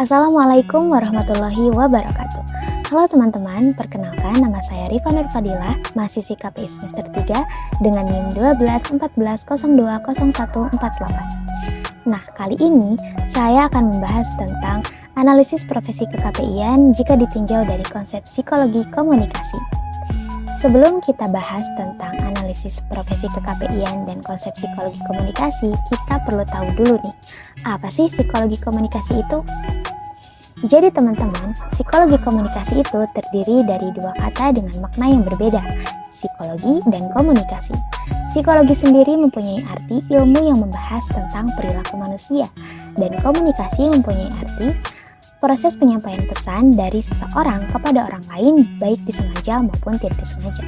Assalamualaikum warahmatullahi wabarakatuh. Halo teman-teman, perkenalkan nama saya Rifa Nur Fadilah, mahasiswi KPI semester 3 dengan NIM 1214020148. Nah, kali ini saya akan membahas tentang analisis profesi ke-KPI-an jika ditinjau dari konsep psikologi komunikasi. Sebelum kita bahas tentang analisis profesi ke-KPI-an dan konsep psikologi komunikasi, kita perlu tahu dulu nih, apa sih psikologi komunikasi itu? Jadi teman-teman, psikologi komunikasi itu terdiri dari dua kata dengan makna yang berbeda, psikologi dan komunikasi. Psikologi sendiri mempunyai arti ilmu yang membahas tentang perilaku manusia, dan komunikasi mempunyai arti proses penyampaian pesan dari seseorang kepada orang lain baik disengaja maupun tidak disengaja.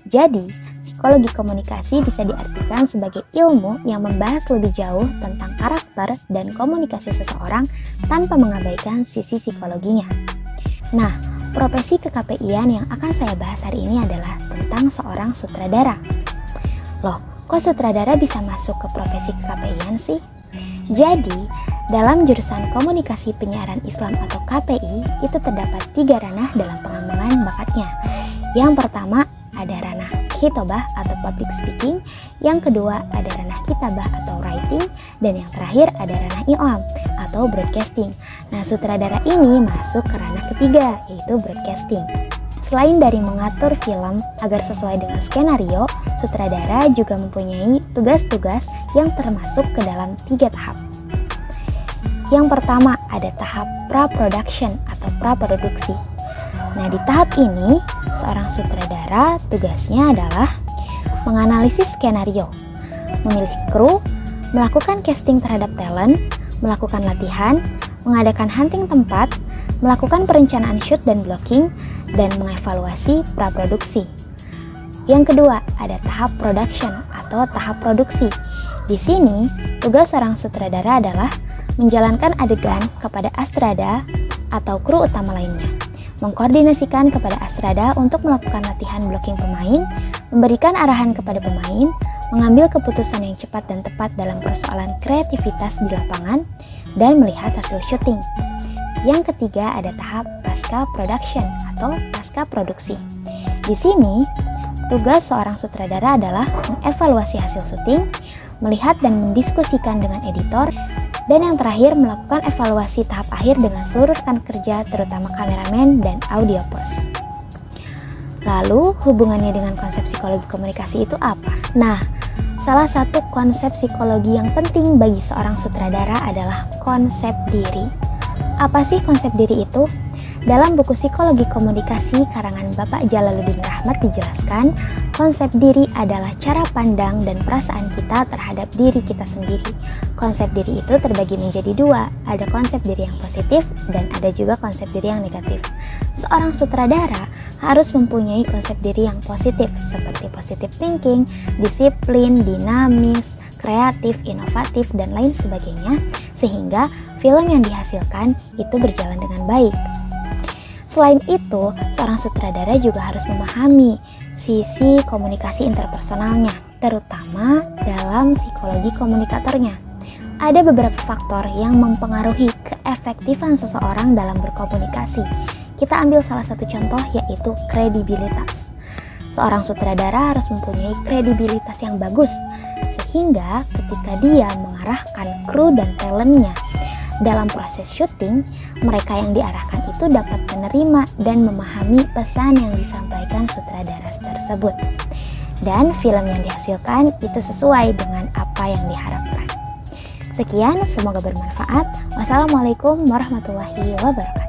Jadi, psikologi komunikasi bisa diartikan sebagai ilmu yang membahas lebih jauh tentang karakter dan komunikasi seseorang tanpa mengabaikan sisi psikologinya. Nah, profesi ke-KPI-an yang akan saya bahas hari ini adalah tentang seorang sutradara. Loh, kok sutradara bisa masuk ke profesi ke-KPI-an sih? Jadi, dalam jurusan komunikasi penyiaran Islam atau KPI, itu terdapat 3 ranah dalam pengembangan bakatnya. Yang pertama, ada ranah khitobah atau public speaking, yang kedua ada ranah kitabah atau writing, dan yang terakhir ada ranah i'lam atau broadcasting. Nah, sutradara ini masuk ke ranah ketiga, yaitu broadcasting. Selain dari mengatur film agar sesuai dengan skenario, sutradara juga mempunyai tugas-tugas yang termasuk ke dalam 3 tahap. Yang pertama ada tahap pra-production atau praproduksi. Nah, di tahap ini, seorang sutradara tugasnya adalah menganalisis skenario, memilih kru, melakukan casting terhadap talent, melakukan latihan, mengadakan hunting tempat, melakukan perencanaan shoot dan blocking, dan mengevaluasi praproduksi. Yang kedua, ada tahap production atau tahap produksi. Di sini, tugas seorang sutradara adalah menjalankan adegan kepada astrada atau kru utama lainnya, mengkoordinasikan kepada astrada untuk melakukan latihan blocking pemain, memberikan arahan kepada pemain, mengambil keputusan yang cepat dan tepat dalam persoalan kreativitas di lapangan, dan melihat hasil syuting. Yang ketiga ada tahap pasca production atau pasca produksi. Di sini, tugas seorang sutradara adalah mengevaluasi hasil syuting, melihat dan mendiskusikan dengan editor, dan yang terakhir melakukan evaluasi tahap akhir dengan seluruh rekan kerja terutama kameramen dan audio post. Lalu hubungannya dengan konsep psikologi komunikasi itu apa? Nah, salah satu konsep psikologi yang penting bagi seorang sutradara adalah konsep diri. Apa sih konsep diri itu? Dalam buku Psikologi Komunikasi karangan Bapak Jalaluddin Rahmat dijelaskan, konsep diri adalah cara pandang dan perasaan kita terhadap diri kita sendiri. Konsep diri itu terbagi menjadi 2, ada konsep diri yang positif dan ada juga konsep diri yang negatif. Seorang sutradara harus mempunyai konsep diri yang positif seperti positive thinking, disiplin, dinamis, kreatif, inovatif, dan lain sebagainya, sehingga film yang dihasilkan itu berjalan dengan baik. Selain itu, seorang sutradara juga harus memahami sisi komunikasi interpersonalnya, terutama dalam psikologi komunikatornya. Ada beberapa faktor yang mempengaruhi keefektifan seseorang dalam berkomunikasi. Kita ambil salah satu contoh, yaitu kredibilitas. Seorang sutradara harus mempunyai kredibilitas yang bagus, sehingga ketika dia mengarahkan kru dan talentnya dalam proses syuting, mereka yang diarahkan itu dapat menerima dan memahami pesan yang disampaikan sutradara tersebut. Dan film yang dihasilkan itu sesuai dengan apa yang diharapkan. Sekian, semoga bermanfaat. Wassalamualaikum warahmatullahi wabarakatuh.